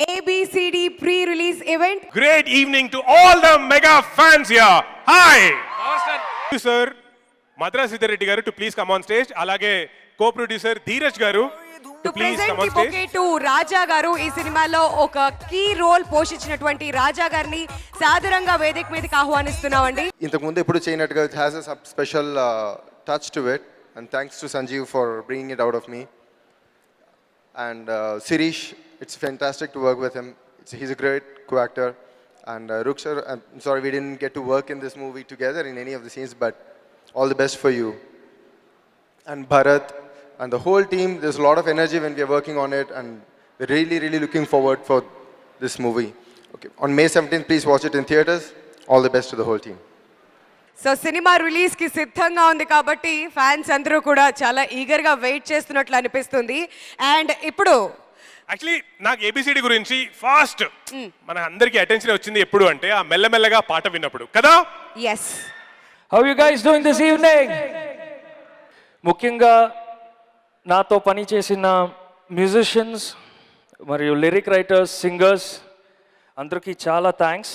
ABCD pre-release event. Great evening to all the mega fans here. Hi. Producer Madras Reddy garu to please come on stage. Alage co-producer Dheeraj garu To to please present come on the bouquet stage. to Raja గారు ఈ సినిమాలో ఒక key role పోషించినటువంటి రాజా గారిని సాదరంగా వేదిక మీదకి ఆహ్వానిస్తున్నామండి. ఇంతకుముందు ఎప్పుడు చేయనట్టుగా it has a special touch to it, and thanks to Sanjeev for bringing it out of me. And Sirish, it's fantastic to work with him. He's a great co-actor. And Ruksar, I'm sorry we didn't get to work in this movie together in any of the scenes, but all the best for you. And Bharat and the whole team, there's a lot of energy when we are working on it, and we're really looking forward for this movie. Okay, on May 17th, please watch it in theaters. All the best to the whole team. So cinema release కి సిద్ధంగా ఉంది కాబట్టి fans అందరూ కూడా చాలా eager గా wait చేస్తున్నట్లు అనిపిస్తుంది. అండ్ ఇప్పుడు యాక్చువల్లీ నాకు ఏబిసిడి గురించి ఫాస్ట్ మన అందరికి అటెన్షన్ వచ్చింది ఎప్పుడు అంటే ఆ మెల్లమెల్లగా పాట విన్నప్పుడు కదా. Yes How you guys doing this evening? ముఖ్యంగా నాతో పని చేసిన మ్యూజిషియన్స్ మరియు లిరిక్ రైటర్స్ సింగర్స్ అందరికీ చాలా thanks.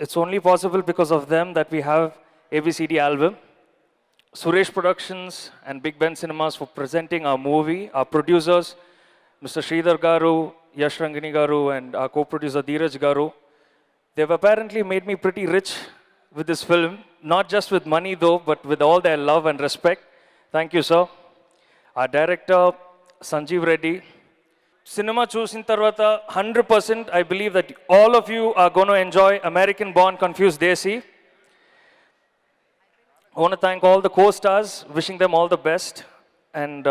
It's only possible because of them that we have ABCD album. Suresh Productions and Big Ben Cinemas for presenting our movie. Our producers, Mr. Sridhar Garu, Yash Rangini Garu, and our co-producer Dheeraj Garu. They've apparently made me pretty rich with this film. Not just with money though, but with all their love and respect. Thank you, sir. Our director, Sanjeev Reddy. Cinema చూసిన తర్వాత 100% I believe that all of you are going to enjoy American Born Confused Desi. I want to thank all the co-stars, wishing them all the best. And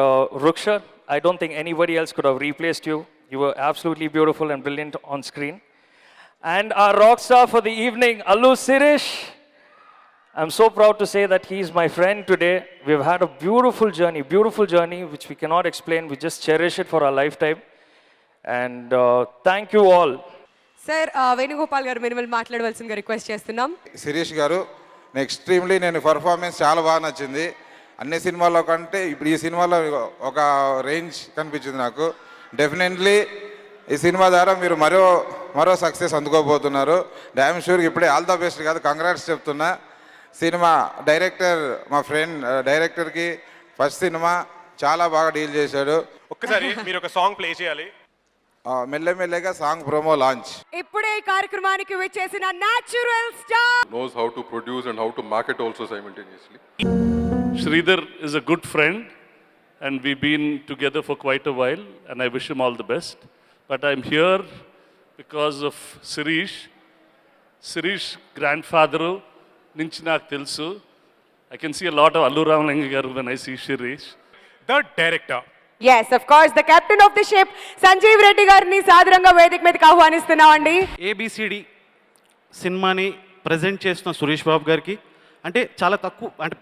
Ruksha, I don't think anybody else could have replaced you. You were absolutely beautiful and brilliant on screen. And our rock star for the evening, Allu Sirish. I'm so proud to say that he's my friend today. We've had a beautiful journey which we cannot explain. We just cherish it for our lifetime. And thank you all. Sir Venugopal గారు minimal మాట్లాడవలసిందిగా request చేస్తున్నాం. శిరీష్ గారు extremely నేను performance చాలా బాగా నచ్చింది. అన్ని సినిమాల్లో కంటే ఇప్పుడు ఈ సినిమాలో ఒక రేంజ్ కనిపించింది నాకు. డెఫినెట్లీ ఈ సినిమా ద్వారా మీరు మరో సక్సెస్ అందుకోబోతున్నారు. డ్యామ్ షూర్ ఇప్పుడే ఆల్ ద బెస్ట్ కాదు, కంగ్రాట్స్ చెప్తున్నా. సినిమా డైరెక్టర్ మా ఫ్రెండ్ డైరెక్టర్కి ఫస్ట్ సినిమా చాలా బాగా డీల్ చేశాడు. ఒక్కసారి మీరు ఒక సాంగ్ ప్లే చేయాలి. మెల్లమెల్లగా సాంగ్ ప్రోమో లాంచ్. ఇప్పుడే ఈ కార్యక్రమానికి విచ్చేసిన natural star knows how to produce and how to market also simultaneously. Sridhar is a good friend and we've been together for quite a while and I wish him all the best. But I'm here because of Sirish. Sirish grandfather nunchi naaku telusu. I can see a lot of Allu Ramalingam garu when I see Sirish. The director. Yes of course the captain of the ship Sanjeev Reddy గారిని సాదరంగా వేదిక మీదకి ఆహ్వానిస్తున్నామండి. ABCD సినిమాని present చేస్తున్న సురేష్ బాబు గారికి అంటే చాలా తక్కువ అంటే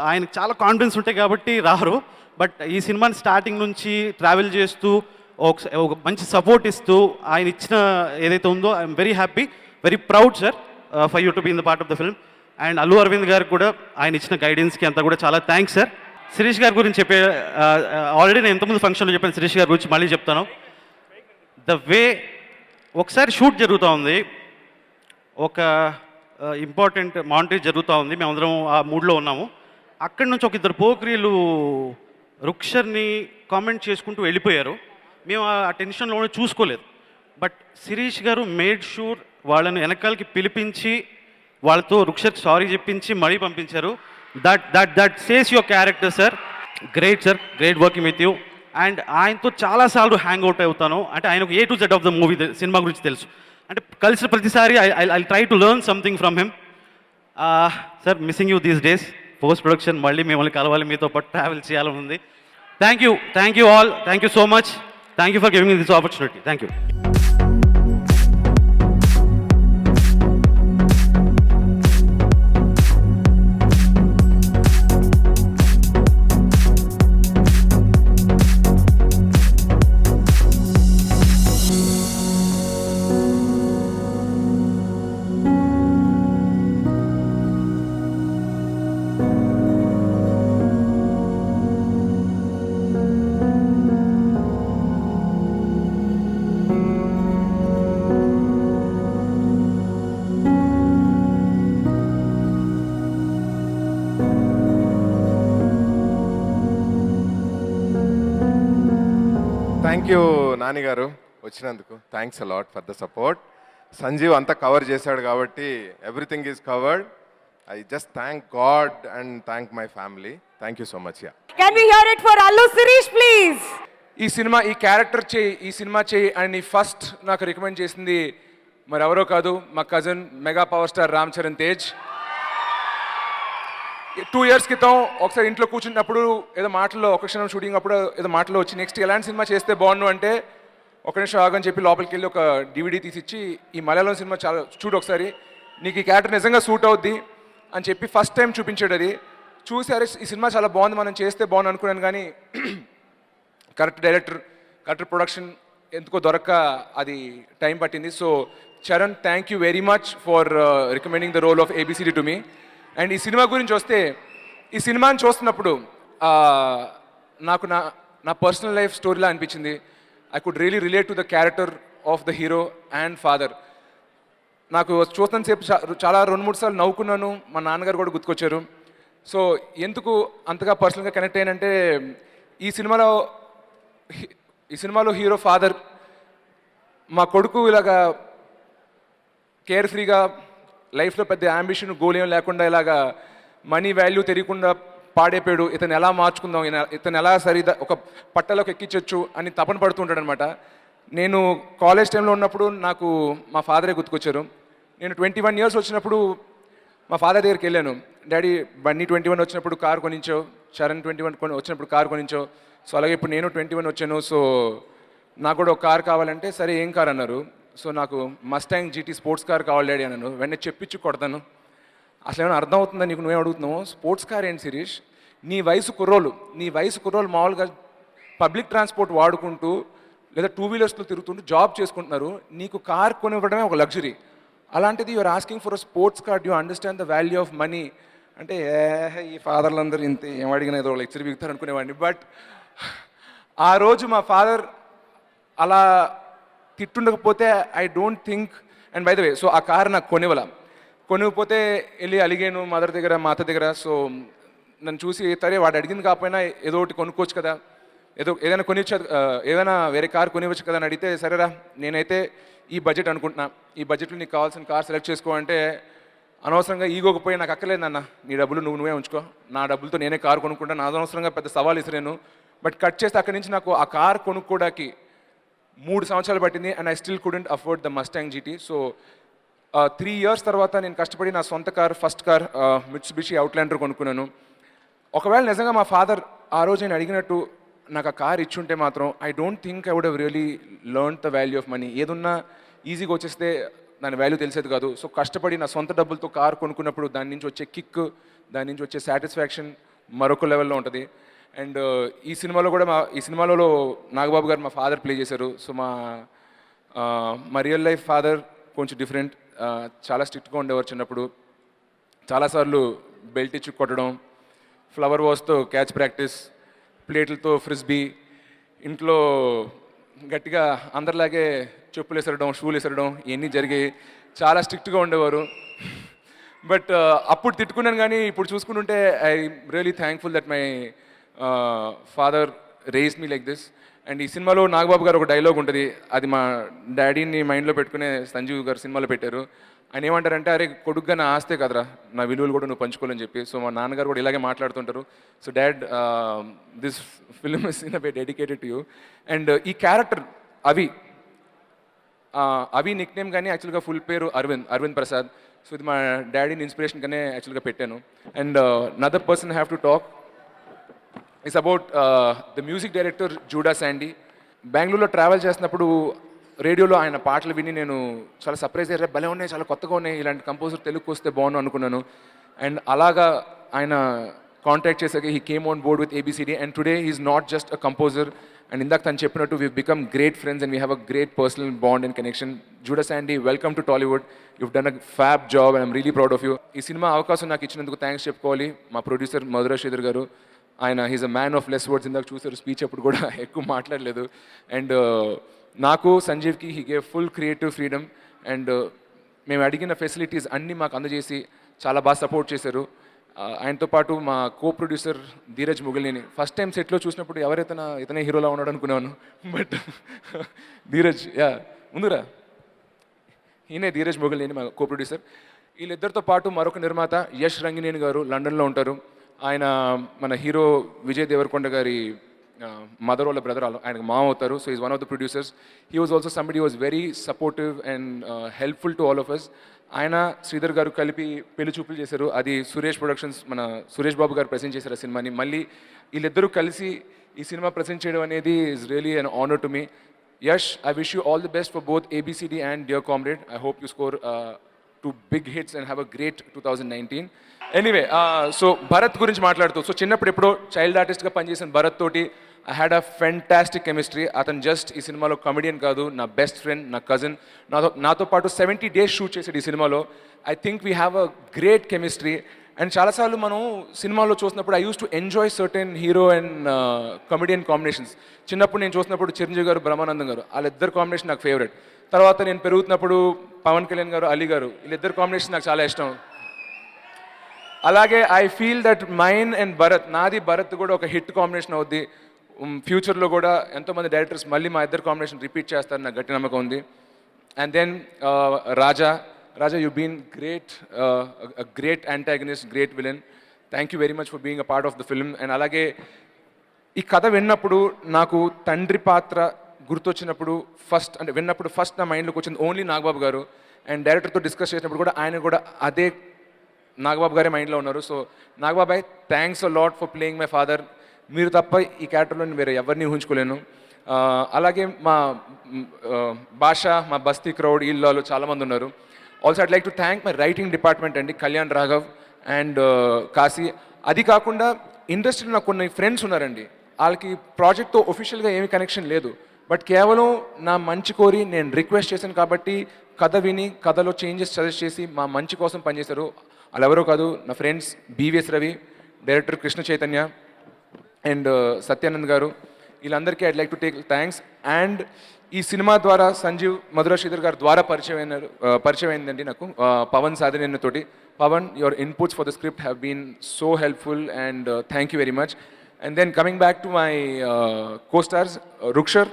ఆయనకు చాలా కాన్ఫిడెన్స్ ఉంటాయి కాబట్టి రారు. బట్ ఈ సినిమాని స్టార్టింగ్ నుంచి ట్రావెల్ చేస్తూ ఒక మంచి సపోర్ట్ ఇస్తూ ఆయన ఇచ్చిన ఏదైతే ఉందో I'm very happy, very proud sir for you to be in the part of the film. And Allu Aravind గారికి కూడా ఆయన ఇచ్చిన గైడెన్స్కి అంతా కూడా చాలా థ్యాంక్స్ సార్. శిరీష్ గారి గురించి చెప్పే ఆల్రెడీ నేను ఎంతమంది ఫంక్షన్లో చెప్పాను, శిరీష్ గారి గురించి మళ్ళీ చెప్తాను. ద వే ఒకసారి షూట్ జరుగుతూ ఉంది, ఒక ఇంపార్టెంట్ మానిటరీ జరుగుతూ ఉంది, మేమందరం ఆ మూడ్లో ఉన్నాము. అక్కడి నుంచి ఒక ఇద్దరు పోక్రీలు రుక్షర్ని కామెంట్ చేసుకుంటూ వెళ్ళిపోయారు. మేము ఆ టెన్షన్లో చూసుకోలేదు. బట్ శిరీష్ గారు మేడ్ షూర్ వాళ్ళని వెనకాలకి పిలిపించి వాళ్ళతో రుక్షర్కి సారీ చెప్పించి మరీ పంపించారు. That says your character sir. Great sir, great working with you. And ఆయనతో చాలాసార్లు హ్యాంగ్ అవుట్ అవుతాను. అంటే ఆయనకు A to Z of the movie cinema గురించి తెలుసు. అంటే కలిసిన ప్రతిసారి I try to learn something from him. Sir missing you these days. Post production మళ్ళీ మిమ్మల్ని కలవాలి, మీతో పాటు ట్రావెల్ చేయాలని ఉంది. Thank you all, thank you so much. Thank you for giving this opportunity. Thank you. Thank you Nani garu వచ్చినందుకు. Thanks a lot for the support. Sanjeev అంతా cover చేశాడు కాబట్టి everything is covered. I just thank God and thank my family. Thank you so much. Yeah, Can we hear it for Allu Sirish, please? ఈ character చేయి, ఈ cinema చేయి అని first నాకు recommend చేసింది మరి ఎవరో కాదు, మా cousin mega power star Ram Charan Tej. 2 years క్రితం ఒకసారి ఇంట్లో కూర్చున్నప్పుడు ఏదో మాటల్లో, ఒక క్షణం షూటింగ్ అప్పుడు ఏదో మాటలో వచ్చి నెక్స్ట్ ఎలాంటి సినిమా చేస్తే బాగుండు అంటే, ఒక నిమిషం ఆగని చెప్పి లోపలికి వెళ్ళి ఒక DVD తీసిచ్చి, ఈ మలయాళం సినిమా చాలా చూడు ఒకసారి, నీకు ఈ క్యారెక్టర్ నిజంగా సూట్ అవుద్ది అని చెప్పి ఫస్ట్ టైం చూపించాడు. అది చూసి అరే ఈ సినిమా చాలా బాగుంది, మనం చేస్తే బాగుంది అనుకున్నాను. కానీ కరెక్ట్ డైరెక్టర్, కరెక్ట్ ప్రొడక్షన్ ఎందుకో దొరక్క అది టైం పట్టింది. So Charan, thank you very much for recommending the role of ABCD to me. And ఈ సినిమా గురించి వస్తే, ఈ సినిమాని చూస్తున్నప్పుడు నాకు నా పర్సనల్ లైఫ్ స్టోరీలా అనిపించింది. I could really relate to the character of the hero and father. నాకు చూస్తున్న సేపు చాలా 2-3 సార్లు నవ్వుకున్నాను. మా నాన్నగారు కూడా గుర్తుకొచ్చారు. సో ఎందుకు అంతగా పర్సనల్గా కనెక్ట్ అయ్యానంటే, ఈ సినిమాలో హీరో ఫాదర్ మా కొడుకు ఇలాగా కేర్ ఫ్రీగా లైఫ్లో పెద్ద అంబిషన్ గోల్ ఏం లేకుండా ఇలాగా మనీ వాల్యూ తెలియకుండా పాడైపోయాడు. ఇతను ఎలా మార్చుకుందాం, ఇతను ఎలా ఒక పట్టలోకి ఎక్కించవచ్చు అని తపన పడుతుంటాడు అనమాట. నేను కాలేజ్ టైంలో ఉన్నప్పుడు నాకు మా ఫాదరే గుర్తుకొచ్చారు. నేను 21 years వచ్చినప్పుడు మా ఫాదర్ దగ్గరికి వెళ్ళాను. డాడీ, బన్నీ 21 వచ్చినప్పుడు కారు కొనించో, చరణ్ 21 వచ్చినప్పుడు కారు కొనించో, సో అలాగే ఇప్పుడు నేను 21 వచ్చాను, సో నాకు కూడా ఒక కార్ కావాలంటే సరే ఏం కార్ అన్నారు. సో నాకు మస్టాంగ్ GT స్పోర్ట్స్ కార్ కావాలి డాడీ అన్నాను. వెంటనే చెప్పించి కొడతాను. అసలు ఏమైనా అర్థం అవుతుందా నీకు, నువ్వే అడుగుతున్నావు? స్పోర్ట్స్ కార్ ఏంటి శిరీష్, నీ వయసు కుర్రోళ్ళు మామూలుగా పబ్లిక్ ట్రాన్స్పోర్ట్ వాడుకుంటూ లేదా 2 wheelersలో తిరుగుతుంటూ జాబ్ చేసుకుంటున్నారు. నీకు కార్ కొనివ్వడమే ఒక లగ్జరీ. అలాంటిది you're asking for a sports car, you understand the value of money అంటే ఈ ఫాదర్లందరూ ఇంత ఏం అడిగినా ఏదో లెక్చర్ బిగుతారు అనుకునేవాడిని. బట్ ఆ రోజు మా ఫాదర్ అలా తిట్టుండకపోతే I don't think. And by the way, so ఆ కార్ నాకు కొనివ్వకపోతే వెళ్ళి అలిగాను మదర్ దగ్గర, మా అత్త దగ్గర. సో నన్ను చూసి సరే వాడు అడిగింది కాకపోయినా ఏదో ఒకటి కొనుక్కోవచ్చు కదా, ఏదైనా వేరే కార్ కొనివ్వచ్చు కదా అని అడిగితే, సరేరా నేనైతే ఈ బడ్జెట్ అనుకుంటున్నా, ఈ బడ్జెట్లో నీకు కావాల్సిన కార్ సెలెక్ట్ చేసుకో అంటే, అనవసరంగా ఈగోకి పోయి నాకు అక్కర్లేదు నాన్న, నీ డబ్బులు నువ్వే ఉంచుకో, నా డబ్బులతో నేనే కారు కొనుక్కుంటా, నా అనవసరంగా పెద్ద సవాల్ ఇసిరాను. బట్ కట్ చేస్తే అక్కడి నుంచి నాకు ఆ కార్ కొనుక్కోవడానికి 3 సంవత్సరాలు పట్టింది. And I still couldn't afford the Mustang GT. So 3 years తర్వాత నేను కష్టపడి నా సొంత కార్, ఫస్ట్ కార్ మిట్సుబిషి అవుట్లాండర్ కొనుక్కున్నాను. ఒకవేళ నిజంగా మా ఫాదర్ ఆ రోజు నేను అడిగినట్టు నాకు ఆ కార్ ఇచ్చుంటే మాత్రం I don't think I would have really learn the value of money. ఏదున్నా ఈజీగా వచ్చేస్తే దాని వాల్యూ తెలిసేది కాదు. సో కష్టపడి నా సొంత డబ్బులతో కార్ కొనుక్కున్నప్పుడు దాని నుంచి వచ్చే కిక్, దాని నుంచి వచ్చే సాటిస్ఫాక్షన్ మరొక లెవెల్లో ఉంటుంది. అండ్ ఈ సినిమాలో నాగబాబు గారు మా ఫాదర్ ప్లే చేశారు. సో మా రియల్ లైఫ్ ఫాదర్ కొంచెం డిఫరెంట్. చాలా స్ట్రిక్ట్గా ఉండేవారు చిన్నప్పుడు. చాలాసార్లు బెల్ట్ ఇచ్చి కొట్టడం, ఫ్లవర్ వాష్తో క్యాచ్ ప్రాక్టీస్, ప్లేట్లతో ఫ్రిస్బీ, ఇంట్లో గట్టిగా అందరిలాగే చెప్పులు వేసరడం, షూలు వేసరడం, ఇవన్నీ జరిగాయి. చాలా స్ట్రిక్ట్గా ఉండేవారు. బట్ అప్పుడు తిట్టుకున్నాను, కానీ ఇప్పుడు చూసుకుంటుంటే I really thankful that my father raised me like this. And ఈ సినిమాలో నాగబాబు గారు ఒక డైలాగ్ ఉంటుంది, అది మా డాడీని మైండ్లో పెట్టుకునే సంజీవ్ గారు సినిమాలో పెట్టారు. ఆయన ఏమంటారంటే, అరే కొడుకుగా నా ఆస్తే కదరా, నా విలువలు కూడా నువ్వు పంచుకోవాలని చెప్పి. సో మా నాన్నగారు కూడా ఇలాగే మాట్లాడుతుంటారు. So dad, this film is in a way dedicated to you. And ఈ క్యారెక్టర్ అవి నిక్ నేమ్ కానీ యాక్చువల్గా ఫుల్ పేరు అరవింద్ ప్రసాద్. సో ఇది మా డాడీని ఇన్స్పిరేషన్ కానీ యాక్చువల్గా పెట్టాను. And another person have to talk it's about the music director Judah Sandhy. బెంగళూరులో ట్రావెల్ చేసినప్పుడు రేడియోలో ఆయన పాటలు విని నేను చాలా సర్ప్రైజ్ అయ్యారు. భలే ఉన్నాయి, చాలా కొత్తగా ఉన్నాయి, ఇలాంటి కంపోజర్ తెలుగుకి వస్తే బాగుండు అనుకున్నాను. అండ్ అలాగా ఆయన కాంటాక్ట్ చేశాక he came on board with ABCD. And today he's not just a composer. And ఇందాక తను చెప్పినట్టు we become great friends and we have a great personal bond and connection. Judah Sandhy, welcome to Tollywood. You've done a fab job and I'm really proud of you. ఈ cinema అవకాశం నాకు ఇచ్చినందుకు thanks చెప్పుకోవాలి. మా producer Madhura Sridhar గారు, ఆయన he's a man of less words. ఇందాక చూసారు స్పీచ్ అప్పుడు కూడా ఎక్కువ మాట్లాడలేదు. అండ్ నాకు సంజీవ్కి he gave full creative freedom. And మేము అడిగిన ఫెసిలిటీస్ అన్నీ మాకు అందజేసి చాలా బాగా సపోర్ట్ చేశారు. ఆయనతో పాటు మా co producer Dheeraj Mogilineni first time సెట్లో చూసినప్పుడు ఇతనే హీరోలా ఉన్నాడు అనుకున్నాను. బట్ ధీరజ్ ముందురా, ఈయనే ధీరజ్ ముగిలిని మా కో ప్రొడ్యూసర్. వీళ్ళిద్దరితో పాటు మరొక నిర్మాత యష్ రంగినేని గారు లండన్లో ఉంటారు. ఆయన మన హీరో విజయ్ దేవరకొండ గారి మదర్ వాళ్ళ బ్రదర్, ఆయనకు మామ అవుతారు. So is one of the producers. He was also somebody was very supportive and helpful to all of us. ఆయన శ్రీధర్ గారు కలిపి పెళ్లి చూపులు చేశారు. అది సురేష్ ప్రొడక్షన్స్, మన సురేష్ బాబు గారు ప్రెజెంట్ చేశారు ఆ సినిమాని. మళ్ళీ వీళ్ళిద్దరూ కలిసి ఈ సినిమా ప్రెజెంట్ చేయడం అనేది is really an honour to me. Yash, I wish you all the best for both ABCD and dear comrade. I hope you score 2 big hits and have a great 2019. Anyway, so Bharat గురించి మాట్లాడుతూ, so చిన్నప్పుడు ఎప్పుడో child ఆర్టిస్ట్గా పనిచేసిన భరత్ తోటి I had a fantastic chemistry. అతను just ఈ సినిమాలో కమెడియన్ కాదు, నా బెస్ట్ ఫ్రెండ్, నా కజిన్. నాతో పాటు 70 days షూట్ చేసాడు ఈ సినిమాలో. I think we have a great chemistry. And చాలాసార్లు మనం సినిమాలో చూసినప్పుడు I use to enjoy certain hero and comedian combinations. చిన్నప్పుడు నేను చూసినప్పుడు చిరంజీవి గారు, బ్రహ్మానందం గారు, వాళ్ళిద్దరు కాంబినేషన్ నాకు ఫేవరెట్. తర్వాత నేను పెరుగుతున్నప్పుడు పవన్ కళ్యాణ్ గారు, అలీ గారు, వీళ్ళిద్దరు కాంబినేషన్ నాకు చాలా ఇష్టం. అలాగే I feel that mine and Bharat, నాది భరత్ కూడా ఒక హిట్ కాంబినేషన్ అవుద్ది. ఫ్యూచర్లో కూడా ఎంతోమంది డైరెక్టర్స్ మళ్ళీ మా ఇద్దరు కాంబినేషన్ రిపీట్ చేస్తారని నాకు గట్టి నమ్మకం ఉంది. And then Raja, you been great, great antagonist, great villain. Thank you very much for being a part of the film. And అలాగే ఈ కథ విన్నప్పుడు నాకు తండ్రి పాత్ర గుర్తొచ్చినప్పుడు ఫస్ట్ నా మైండ్లోకి వచ్చింది ఓన్లీ నాగబాబు గారు. అండ్ డైరెక్టర్తో డిస్కస్ చేసినప్పుడు కూడా ఆయన కూడా అదే నాగబాబు గారే మైండ్లో ఉన్నారు. So Nagababai, thanks a lot for playing my father. మీరు తప్ప ఈ క్యారెక్టర్లో నేను వేరే ఎవరిని ఊహించుకోలేను. అలాగే మా భాష, మా బస్తీ క్రౌడ్, వీళ్ళలో చాలామంది ఉన్నారు. Also I'd like to thank my writing department అండి, కళ్యాణ్ రాఘవ్ అండ్ కాశీ. అది కాకుండా ఇండస్ట్రీలో నాకు కొన్ని ఫ్రెండ్స్ ఉన్నారండి, వాళ్ళకి ప్రాజెక్ట్తో ఒఫిషియల్గా ఏమీ కనెక్షన్ లేదు, బట్ కేవలం నా మంచి కోరి నేను రిక్వెస్ట్ చేశాను కాబట్టి కథ విని కథలో చేంజెస్ సజెస్ట్ చేసి మా మంచి కోసం పనిచేశారు. వాళ్ళు ఎవరో కాదు, నా friends BVS Ravi, director Krishna Chaitanya and Satyanand గారు. వీళ్ళందరికీ I'd like to take thanks. And ఈ సినిమా ద్వారా సంజీవ్ మధుర శ్రీధర్ గారి ద్వారా పరిచయం అయిందండి నాకు పవన్ సాధనేని తోటి. Pavan, your inputs for the script have been so helpful and thank you very much. And then coming back to my co-stars, Rukshar,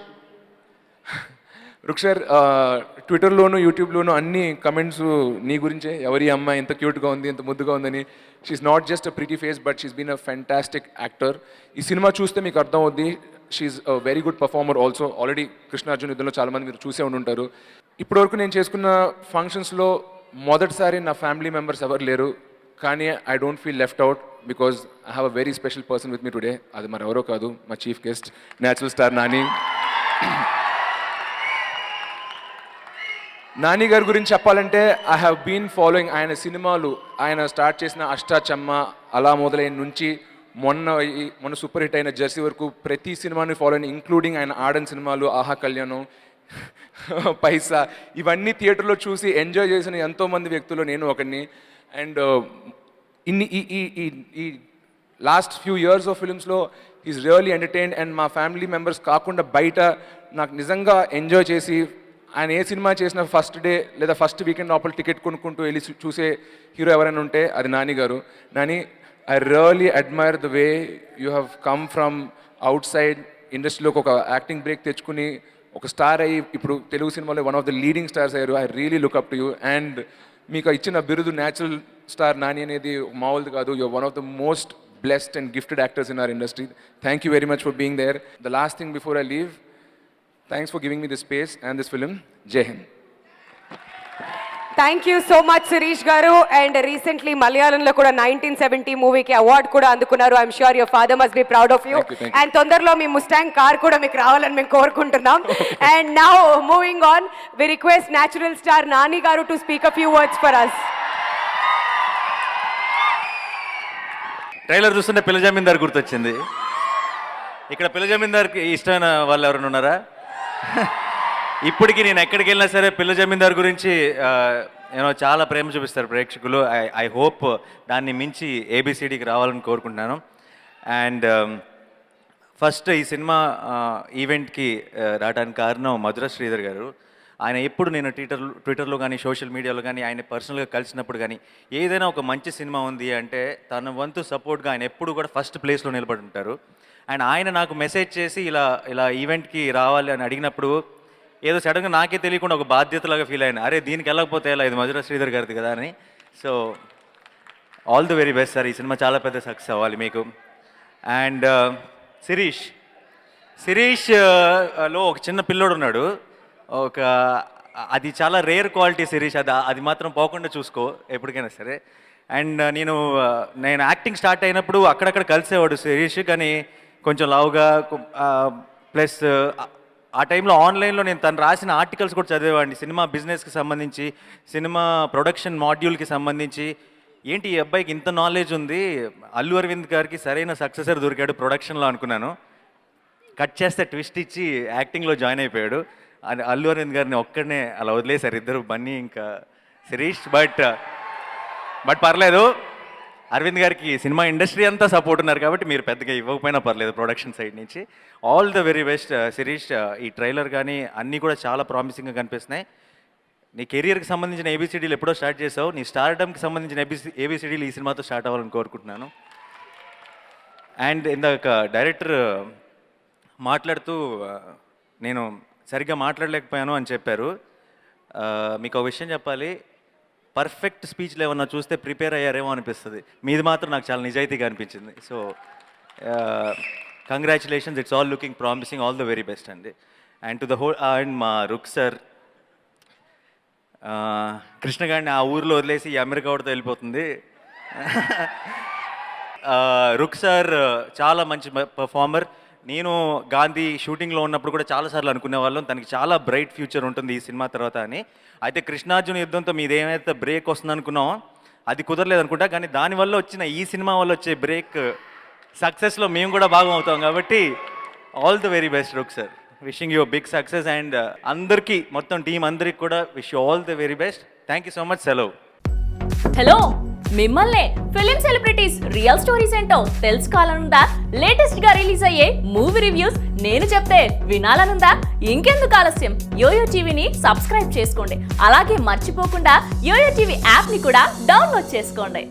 ట్విట్టర్లోను యూట్యూబ్లోను అన్ని కమెంట్స్ నీ గురించే, ఎవరి అమ్మాయి ఎంత క్యూట్గా ఉంది, ఎంత ముద్దుగా ఉందని. She's not just a pretty face but she's been a fantastic actor. ఈ సినిమా చూస్తే మీకు అర్థం అవుద్ది, she's a very good performer also. Already కృష్ణార్జున యుద్ధంలో చాలామంది మీరు చూసే ఉండుంటారు. ఇప్పటివరకు నేను చేసుకున్న ఫంక్షన్స్లో మొదటిసారి నా ఫ్యామిలీ మెంబర్స్ ఎవరు లేరు, కానీ I don't feel left out because I have a very special person with me today. అది మరి ఎవరో కాదు, మా chief guest, natural star Nani. Nani గారి గురించి చెప్పాలంటే ఐ హ్యావ్ బీన్ ఫాలోయింగ్ ఆయన సినిమాలు. ఆయన స్టార్ట్ చేసిన అష్టాచమ్మ అలా మొదలైన నుంచి మొన్న సూపర్ హిట్ అయిన జెర్సీ వరకు ప్రతి సినిమాని ఫాలో అయిన, ఇంక్లూడింగ్ ఆయన ఆడని సినిమాలు, ఆహా కళ్యాణం, పైసా, ఇవన్నీ థియేటర్లో చూసి ఎంజాయ్ చేసిన ఎంతోమంది వ్యక్తులు నేను ఒకరిని. అండ్ ఈ లాస్ట్ ఫ్యూ ఇయర్స్ ఆఫ్ ఫిల్మ్స్లో ఈజ్ రియల్లీ ఎంటర్టైన్డ్. అండ్ మా ఫ్యామిలీ మెంబర్స్ కాకుండా బయట నాకు నిజంగా ఎంజాయ్ చేసి ఆయన ఏ సినిమా చేసిన ఫస్ట్ డే లేదా ఫస్ట్ వీకెండ్ లోపల టికెట్ కొనుక్కుంటూ వెళ్ళి చూసే హీరో ఎవరైనా ఉంటే అది నాని గారు. Nani, I really admire the way you have come from outside ఇండస్ట్రీలోకి ఒక యాక్టింగ్ బ్రేక్ తెచ్చుకుని ఒక స్టార్ అయ్యి ఇప్పుడు తెలుగు సినిమాలో one of the leading stars అయ్యారు. I really look up to you. And మీకు ఇచ్చిన బిరుదు న్యాచురల్ స్టార్ నాని అనేది మామూలుది కాదు. You're one of the most blessed and gifted actors in our industry. Thank you very much for being there. The last thing before I leave, thanks for giving me this space and this film. Jai Hind. Thank you so much Sirish గారు. And recently మలయాళంలో కూడా 1970 మూవీకి award కూడా అందుకున్నారు. I'm sure your father must be proud of you. And తొందరలో మీ Mustang car కూడా మీకు రావాలని మేము కోరుకుంటున్నాం. And now moving on, we request natural star Nani గారు to speak a few words for us. Trailer చూస్తుంటే పిల్ల జమీందార్ గుర్తొచ్చింది. ఇక్కడ పిల్ల జమీందార్కి ఇష్టమైన వాళ్ళు ఎవరైనా ఉన్నారా? ఇప్పటికీ నేను ఎక్కడికి వెళ్ళినా సరే పిల్ల జమీందార్ గురించి చాలా ప్రేమ చూపిస్తారు ప్రేక్షకులు. ఐ హోప్ దాన్ని మించి ABCDకి రావాలని కోరుకుంటున్నాను. అండ్ ఫస్ట్ ఈ సినిమా ఈవెంట్కి రావడానికి కారణం మధుర శ్రీధర్ గారు. ఆయన ఎప్పుడు నేను ట్విట్టర్లో కానీ సోషల్ మీడియాలో కానీ ఆయన పర్సనల్గా కలిసినప్పుడు కానీ ఏదైనా ఒక మంచి సినిమా ఉంది అంటే తన వంతు సపోర్ట్గా ఆయన ఎప్పుడు కూడా ఫస్ట్ ప్లేస్లో నిలబడి ఉంటారు. అండ్ ఆయన నాకు మెసేజ్ చేసి ఇలా ఈవెంట్కి రావాలి అని అడిగినప్పుడు ఏదో సడన్గా నాకే తెలియకుండా ఒక బాధ్యతలాగా ఫీల్ అయినా, అరే దీనికి వెళ్ళకపోతే ఎలా, ఇది మధుర శ్రీధర్ గారిది కదా అని. So all the very best sir, ఈ సినిమా చాలా పెద్ద సక్సెస్ అవ్వాలి మీకు. అండ్ శిరీష్ లో ఒక చిన్న పిల్లోడు ఉన్నాడు, అది చాలా రేర్ క్వాలిటీ శిరీష్, అది మాత్రం పోకుండా చూసుకో ఎప్పటికైనా సరే. అండ్ నేను యాక్టింగ్ స్టార్ట్ అయినప్పుడు అక్కడక్కడ కలిసేవాడు శిరీష్, కానీ కొంచెం లావుగా, ప్లస్ ఆ టైంలో ఆన్లైన్లో నేను తను రాసిన ఆర్టికల్స్ కూడా చదివేవాడిని, సినిమా బిజినెస్కి సంబంధించి, సినిమా ప్రొడక్షన్ మాడ్యూల్కి సంబంధించి. ఏంటి ఈ అబ్బాయికి ఇంత నాలెడ్జ్ ఉంది, అల్లు అరవింద్ గారికి సరైన సక్సెసర్ దొరికాడు ప్రొడక్షన్లో అనుకున్నాను. కట్ చేస్తే ట్విస్ట్ ఇచ్చి యాక్టింగ్లో జాయిన్ అయిపోయాడు. అల్లు అరవింద్ గారిని ఒక్కడనే అలా వదిలేశారు ఇద్దరు, బన్నీ ఇంకా శిరీష్. బట్ పర్లేదు, అరవింద్ గారికి సినిమా ఇండస్ట్రీ అంతా సపోర్ట్ ఉన్నారు కాబట్టి మీరు పెద్దగా ఇవ్వకపోయినా పర్లేదు ప్రొడక్షన్ సైడ్ నుంచి. All the very best Sirish. ఈ ట్రైలర్ కానీ అన్నీ కూడా చాలా ప్రామిసింగ్గా కనిపిస్తున్నాయి. నీ కెరియర్కి సంబంధించిన ఏబిసిడీలు ఎప్పుడో స్టార్ట్ చేసావు, నీ స్టార్డమ్కి సంబంధించిన ఏబిసిడీలు ఈ సినిమాతో స్టార్ట్ అవ్వాలని కోరుకుంటున్నాను. అండ్ ఇందాక డైరెక్టర్ మాట్లాడుతూ నేను సరిగ్గా మాట్లాడలేకపోయాను అని చెప్పారు. మీకు ఒక విషయం చెప్పాలి, పర్ఫెక్ట్ స్పీచ్లు ఏమన్నా చూస్తే ప్రిపేర్ అయ్యారేమో అనిపిస్తుంది, మీది మాత్రం నాకు చాలా నిజాయితీగా అనిపించింది. So congratulations, it's all looking promising, all the very best అండి. And to the whole, and మా రుక్ సార్, కృష్ణ గారిని ఆ ఊరిలో వదిలేసి అమెరికా వాడితో వెళ్ళిపోతుంది. రుక్ సార్ చాలా మంచి పర్ఫార్మర్. నేను గాంధీ షూటింగ్లో ఉన్నప్పుడు కూడా చాలాసార్లు అనుకునే వాళ్ళం తనకి చాలా బ్రైట్ ఫ్యూచర్ ఉంటుంది ఈ సినిమా తర్వాత అని. అయితే కృష్ణార్జున యుద్ధంతో మీద ఏమైతే బ్రేక్ వస్తుంది అనుకున్నామో అది కుదరలేదు అనుకుంటా, కానీ దానివల్ల వచ్చిన ఈ సినిమా వల్ల వచ్చే బ్రేక్ సక్సెస్లో మేము కూడా భాగం అవుతాం. కాబట్టి ఆల్ ది వెరీ బెస్ట్ రుక్ sir, wishing you big success. And అందరికీ, మొత్తం టీం అందరికి కూడా wish you all the very best. Thank you so much. సెలవు. హలో, మిమ్మల్నే ఫిలిం సెలబ్రిటీస్ రియల్ స్టోరీస్ ఏంటో తెలుసుకోవాలనుందా? లేటెస్ట్ గా రిలీజ్ అయ్యే మూవీ రివ్యూస్ నేను చెప్తే వినాలనుందా? ఇంకెందుకు ఆలస్యం, యోయో టీవీని సబ్స్క్రైబ్ చేసుకోండి. అలాగే మర్చిపోకుండా యోయో టీవీ యాప్ ని కూడా డౌన్లోడ్ చేసుకోండి.